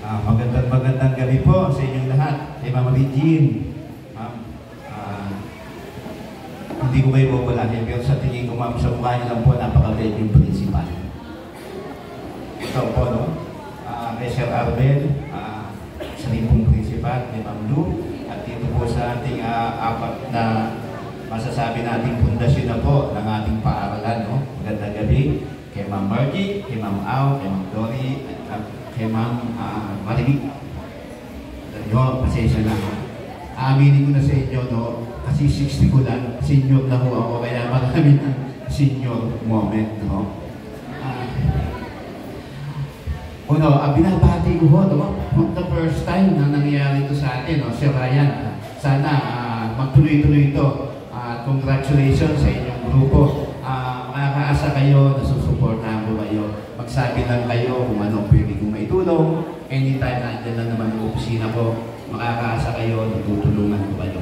Magandang gabi po sa inyong lahat. Kay Ma'am Regine. Ma'am, hindi ko kayo bubulahin, pero sa tingin ko, ma'am, sa mukha niyo lang po, napakabait yung principal. Ito po, no? Kay Sir Arbel, sa rin pong principal, kay Ma'am Lou, at dito po sa ating apat na masasabi nating pundasyon na po ng ating paaralan, no? Magandang gabi kay Ma'am Margie, kay Ma'am Au, kay Ma'am Dory, at kay Ma'am Maribik. Nyo, pasensya na. Aminin ko na sa inyo, no? Kasi 60 ko lang, senior na ho ako, kaya marami ng senior moment, no? Binabati ko ho, no? The first time na nangyayari ito sa atin, no? Sir Ryan, sana magtuloy-tuloy ito. Congratulations sa inyong grupo. Makakaasa kayo, nasusuportahan ko kayo. Magsabi lang kayo kung anong pwede kong maitulong. Anytime na andyan lang naman yung opisina ko, makakaasa kayo, natutulungan ko kayo.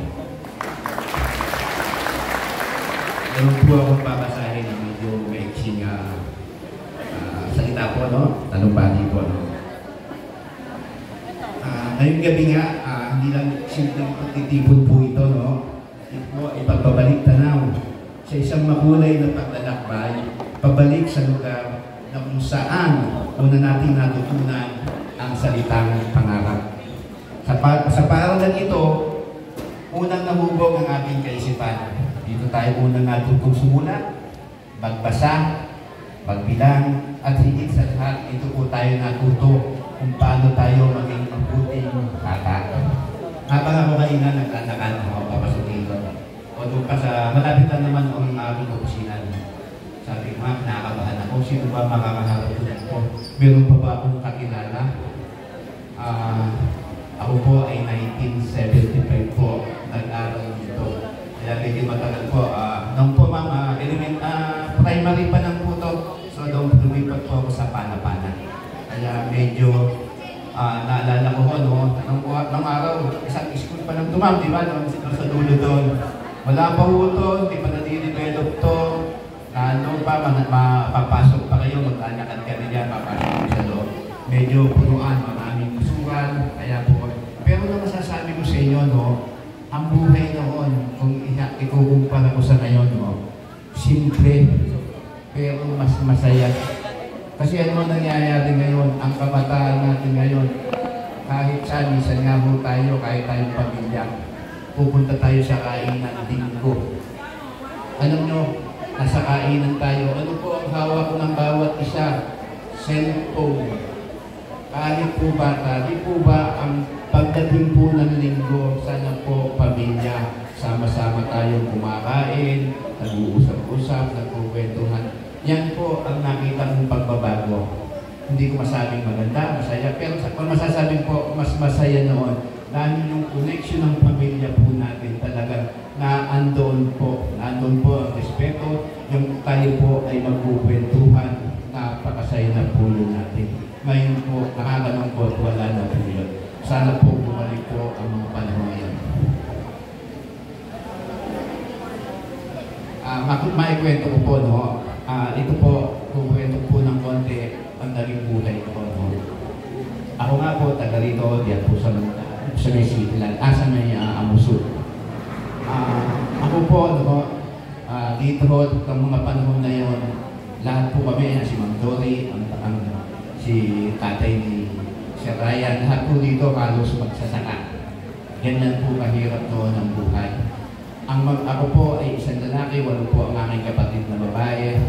Meron po akong papasahin na medyo maiksing salita po, no? Talumpati po, no? Ngayong gabi nga, hindi lang simpleng pagtitipon po ito, no? Ito po, ipagbabalik tanaw sa isang makulay na paglalakbay, pabalik sa lugar na kung saan una natin natutunan ang salitang pangarap. Sa paaralan ito, unang nahubog ang ating kaisipan. Dito tayo unang natutong sumulat, magbasa, magbilang, at higit sa lahat, ito po tayo natuto kung paano tayo maging mabuting bata. Habang ako kanina nagkanakan ako papasok dito. O doon pa sa malapit na naman ang aming opisina. Sabi ko, ma'am, nakakabahan ako. Sino ba makakaharap ko? Meron pa ba akong kakilala? Ako po ay 1975 po nag-aral dito. Kaya medyo matagal po. Nung po, ma'am, primary pa lang po to. So doon lumipat po ako sa Pana-Pana. Kaya medyo naalala ko ho, no? Nung araw, isang school pa lang tumam, di ba? Sa dulo doon. Wala pa ho ito, hindi pa nadidevelop to. Ano pa, mapapasok pa kayo, mag-anyakan ka nila, papasok ko sa loob. Medyo punuan, maraming kusuran, kaya po. Pero na masasabi ko sa inyo, no? Ang buhay noon, kung ikukumpara ko sa ngayon, no? Simple, pero mas masaya. Kasi ano nangyayari ngayon, ang kabataan natin ngayon, kahit saan, minsan nga ho tayo, kahit tayong pamilya, pupunta tayo sa kainan linggo. Alam nyo, nasa kainan tayo, ano po ang hawak ng bawat isa? Cellphone. Kahit po bata, di po ba ang pagdating po ng linggo, sana po pamilya, sama-sama tayong kumakain, nag-uusap-usap, nagkukwentuhan. Yan po ang nakita kong pagbabago. Hindi ko masabing maganda, masaya, pero kung masasabing po, mas masaya noon. Dahil yung connection ng pamilya po natin talaga na andon po ang respeto, yung tayo po ay magkukwentuhan, napakasaya na po yun natin. Ngayon po, nakakalungkot, wala na po yun. Sana po bumalik po ang mga panahon yan. Maikwento ko po, no? Ito po, kukwento po ng konti ang naging buhay ko. No? Ako nga po, taga rito, diyan po sa may Citiland, sa may Amusud. Ako po, no, dito po, ng mga panahon na yun, lahat po kami, si Ma'am Dory, si tatay ni Sir Ryan, lahat po dito halos magsasaka. Ganyan po kahirap noon ang buhay. Ako po ay isang lalaki, walo po ang aking kapatid na babae.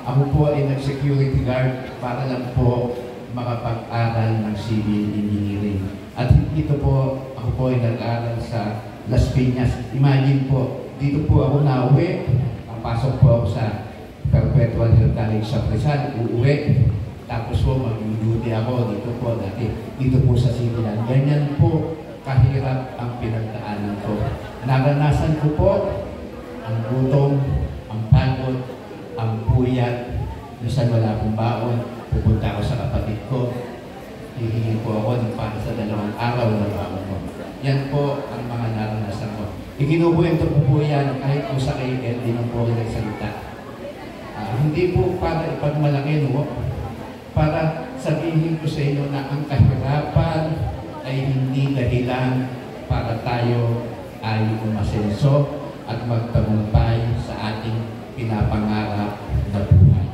Ako po ay nag-security guard para lang po makapag-aral ng civil engineering. At dito po, ako po ay nag-aral sa Las Piñas. Imagine po, dito po ako nauwi. Pasok po ako sa Perpetual Health College sa Rizal, uuwi. Tapos po, mag-duty ako dito po dati. Dito po sa Citiland. Ganyan po kahirap ang pinagdaanan ko. Naranasan ko po ang gutom, ang pagod, ang puyat. Minsan wala akong baon. Pupunta ako sa kapatid ko. Hihingi po ako ng para sa 2 araw na baon ko. Yan po ang mga naranasan ko. Ikinukwento ko po yan kahit po sa kayo, hindi nang po nagsalita. Hindi po para ipagmalaki, no? Para sabihin ko sa inyo na ang kahirapan ay hindi dahilan para tayo ay umasenso at magtagumpay sa ating pinapangarap na buhay.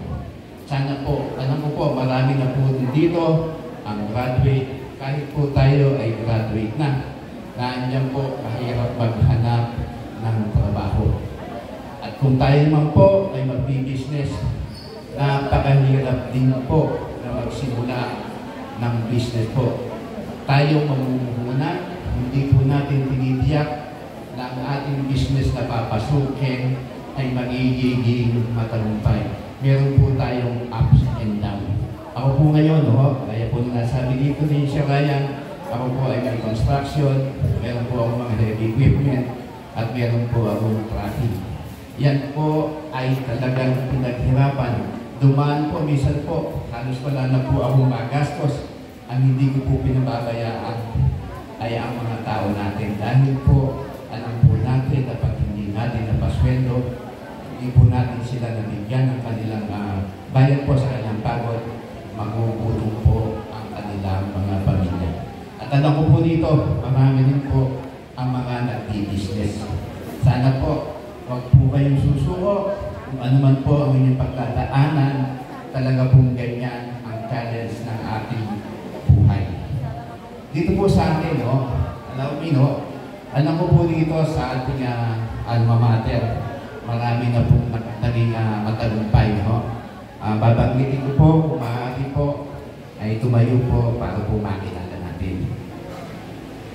Sana po, alam mo po, marami na po dito ang graduate. Kahit po tayo ay graduate na, nandiyan po mahirap maghanap ng trabaho. At kung tayo naman po ay magbi-business, napakahirap din po na magsimula ng business po. Tayo mamumuhunan, hindi po natin tinitiyak na ang ating business na papasukin ay magiging matagumpay. Meron po tayong ups and downs. Ako po ngayon, kaya po nasabi dito ni Sir Ryan, ako po ay may construction, meron po akong mga heavy equipment, at meron po akong traffic. Yan po ay talagang pinaghirapan. Dumaan po, minsan po, halos wala na po akong magastos. Ang hindi ko po pinababayaan ay ang mga tao natin. Dahil po, alam po natin na pag hindi natin napasweldo, hindi po natin sila nabigyan ng kanilang bayad po sa kanilang pagod, magugulong po ang kanilang mga pamilya. At alam ko po dito, marami din po ang mga nagdi-business. Sana po, huwag po kayong susuko. Kung ano man po ang inyong pagkataanan, talaga pong ganyan ang challenge ng ating buhay. Dito po sa atin, alam ko po dito sa ating alma mater, marami na pong naging matagumpay. Babanggitin ko po, kung maaari po, ay tumayo po para po makilala natin.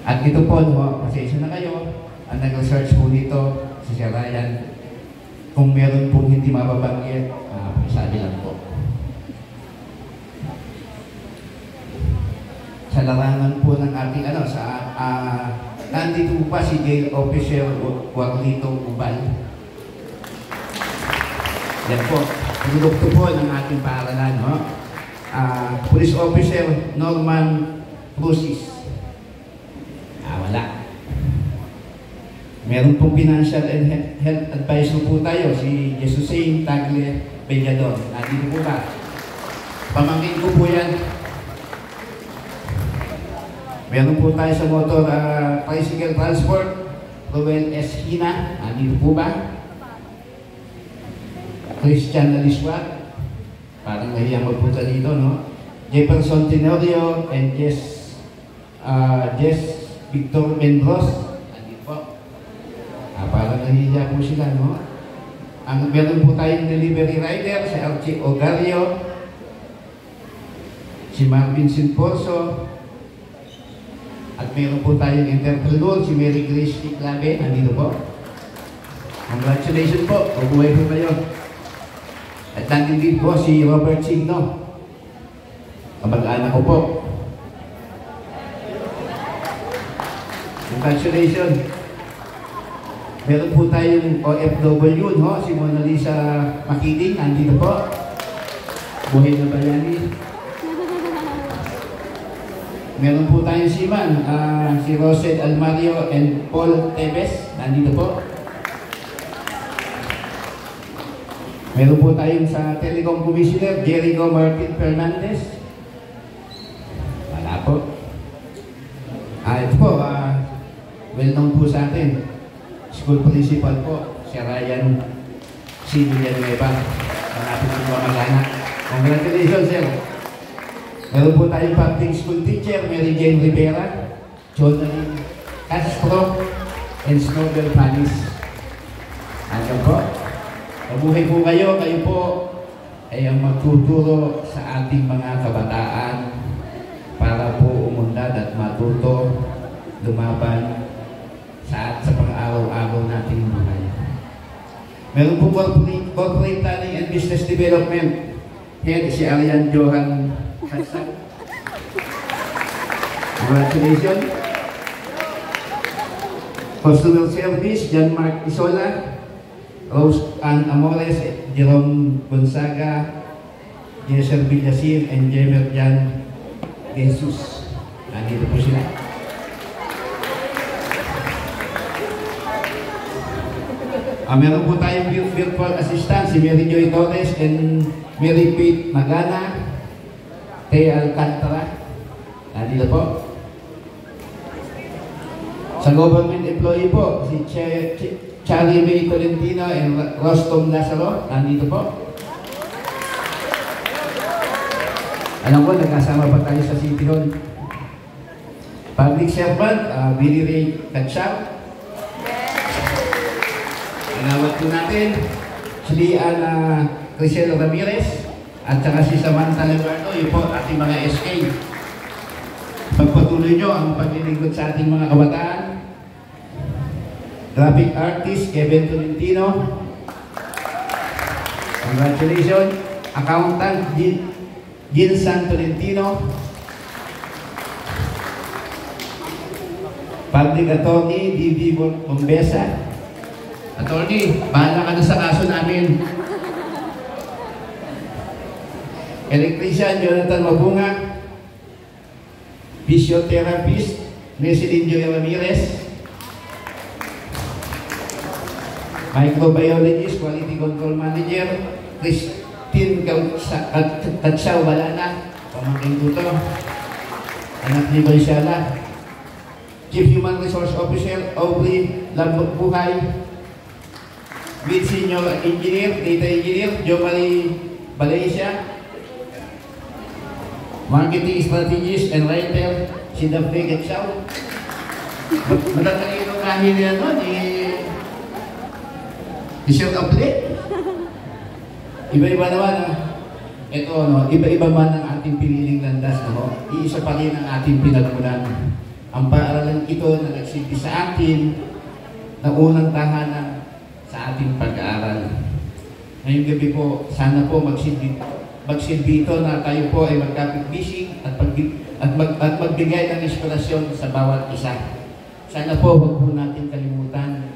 At ito po, pasensya na kayo, ang nag-research po dito, si Sir Ryan, kung meron pong hindi mababanggit, sabi lang po. Sa larangan po ng ating nandito pa si Jail Officer Juanito Ubal. Yan po, produkto po ng ating paaralan. Police Officer Norman Crucis. Wala. Meron pong financial and health advisor po tayo, si Jesusin Tagle Bellador. Nandito po ba? Pamangkin ko po yan. Meron po tayo sa motor tricycle transport, Ruel S. Hina. Nandito po ba? Christian Aliswat. Parang nahiyang magpunta dito, no? Jefferson Tenorio and Jess Victor Mendros. Parang nahihiya po sila, no? Meron po tayong delivery rider, si Archie Ogario, si Marvin Sinporso, at meron po tayong entrepreneur, si Mary Grace Ticlabe, nandito po. Congratulations po, mabuhay po kayo. At nandito po si Robert Signo, kamag-anak ko po. Congratulations. Meron po tayong OFW, si Mona Lisa Makiling, nandito po. Buhay na bayani. Meron po tayong siman, si Rosette Almario and Paul Tevez, nandito po. Meron po tayong sa Telecom Commissioner, Jericho Martin Fernandez. Wala po. Ito po, well-known po sa atin. School principal po, si Ryan C. Villanueva. Malapit ang mamagana. Congratulations, sir. Meron po tayong public school teacher, Mary Jane Rivera, Jonathan Castro, and Snowbell Panis. Ano po? Mabuhay po kayo. Kayo po ay ang magtuturo sa ating mga kabataan para po umundad at matuto, lumaban sa pang-araw-araw nating buhay. Meron po corporate planning and business development. Head si Arian Johan Hansag. Congratulations. Customer service, John Mark Isola, Rose Ann Amores, Jerome Gonzaga, Jesser Villasir, and Jemer Jan Jesus. Nandito po sila. Meron po tayong virtual assistant, si Mary Joy Torres and Mary Pete Magana, Thea Alcantara. Nandito po. Sa government employee po, si Charlie May Tolentino and Rostom Lazaro. Nandito po. Alam ko, nagkasama pa tayo sa City Hall. Public servant, Billy Ray Katsang. Inawat po natin si Liana Crisel Ramirez at saka si Samantha Legardo, yun po ating mga SK. Pagpatuloy nyo ang paglilingkod sa ating mga kabataan. Graphic artist Kevin Tolentino. Congratulations. Accountant Ginsan Tolentino. Public Attorney D.V. Bombesa. Attorney, bahala ka na sa kaso namin. Electrician Jonathan Mabunga. Physiotherapist Nesselin Joy Ramirez. Microbiologist Quality Control Manager Christine Katsaw Balana. Pamangkin ko to. Anak ni Baisala. Chief Human Resource Officer Aubrey Lambot Buhay. Lead Senior Engineer, Data Engineer Jomari Valencia. Marketing Strategist and Writer si Daphne Gatsaw. Matatangin yung kahit niya no, di Sir Kaplit. Iba-iba naman ito no, iba-iba man ang ating piniling landas no. Iisa pa rin ang ating pinagmulan. Ang paaralan ito na nagsilbi sa atin na unang tahanan sa ating pag-aaral. Ngayong gabi po, sana po magsilbi ito na tayo po ay magkapit-bisig at magbigay ng inspirasyon sa bawat isa. Sana po huwag po natin kalimutan,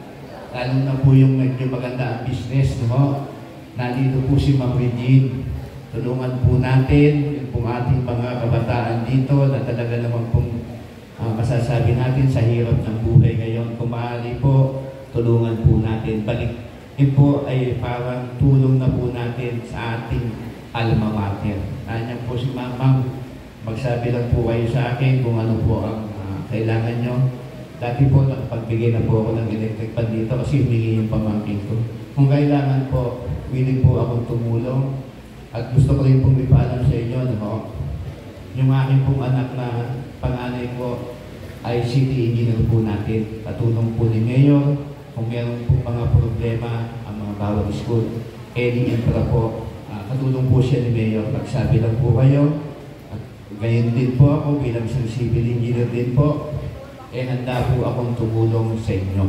lalo na po yung medyo maganda ang business. No? Nandito po si Ma'am Regine. Tulungan po natin yung pong ating mga kabataan dito na talaga naman pong masasabi natin sa hirap ng buhay ngayon. Kung maaari po, tulungan po natin. Balik po ay parang tulong na po natin sa ating alma mater. Nandiyan po si Ma'am. Magsabi lang po kayo sa akin kung ano po ang kailangan nyo. Dati po nakapagbigay na po ako ng electric pan dito kasi humingi yung pamangkin ko. Kung kailangan po, willing po akong tumulong. At gusto ko rin pong ipaalam sa inyo, no? Yung aking pong anak na panganay ko ay city engineer po natin. Patulong po ni Mayor. Kung meron po mga problema ang mga bawat school, any infra po, katulong po siya ni Mayor. Magsabi lang po kayo. At gayon din po ako bilang isang civil engineer din po. Handa po akong tumulong sa inyo.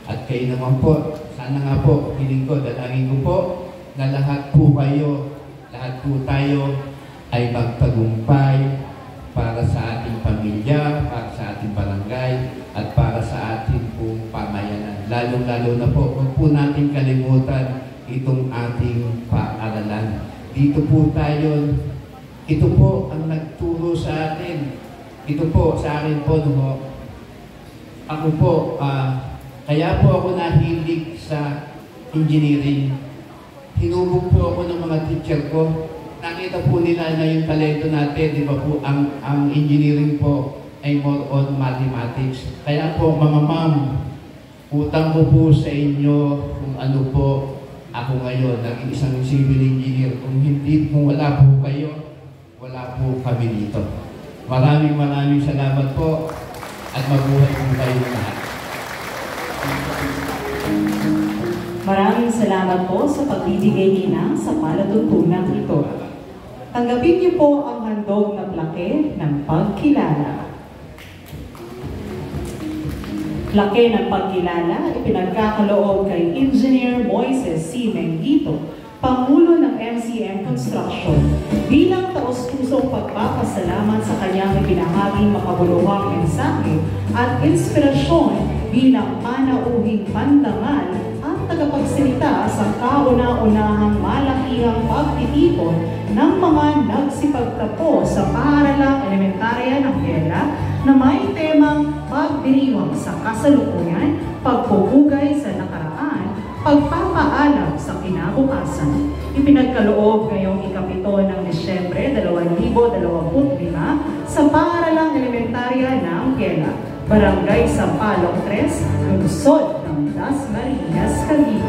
At kayo naman po, sana nga po, hiling ko, dalangin ko po, na lahat po kayo, lahat po tayo ay magtagumpay para sa ating pamilya, para sa ating barangay, at para sa ating pong pamayanan. Lalong-lalo na po, huwag po natin kalimutan itong ating paaralan. Dito po tayo, ito po ang nagturo sa atin. Ito po, sa akin po, no, ako po, kaya po ako nahilig sa engineering. Hinubog po ako ng mga teacher ko. Nakita po nila na yung talento natin, di ba po, ang engineering po ay more on mathematics. Kaya po, mga ma'am, utang ko po sa inyo kung ano po ako ngayon, naging isang civil engineer. Kung hindi, kung wala po kayo, wala po kami dito. Maraming salamat po at mabuhay po kayo lahat. Maraming salamat po sa pagbibigay ninang sa palatuntunan ito. Tanggapin niyo po ang handog na plake ng pagkilala. Plake ng pagkilala ipinagkakaloob kay Engineer Moises C. Mengito, Pangulo ng MCM Construction, bilang taos-pusong pagpapasalamat sa kanyang ibinahaging makabuluhang mensahe at inspirasyon bilang panauhing pandangal at tagapagsalita sa kauna-unahang malakihang pagtitipon ng mga nagsipagtapos sa paaralang elementarya ng Bella na may temang pagdiriwang sa kasalukuyan, pagpupugay sa nakaraan, pagpapaalam sa kinabukasan. Ipinagkaloob ngayong ikapito ng Disyembre 2025 sa Paaralang Elementarya ng Piela, Barangay Sampaloc 3, Lungsod ng Dasmariñas, Cavite.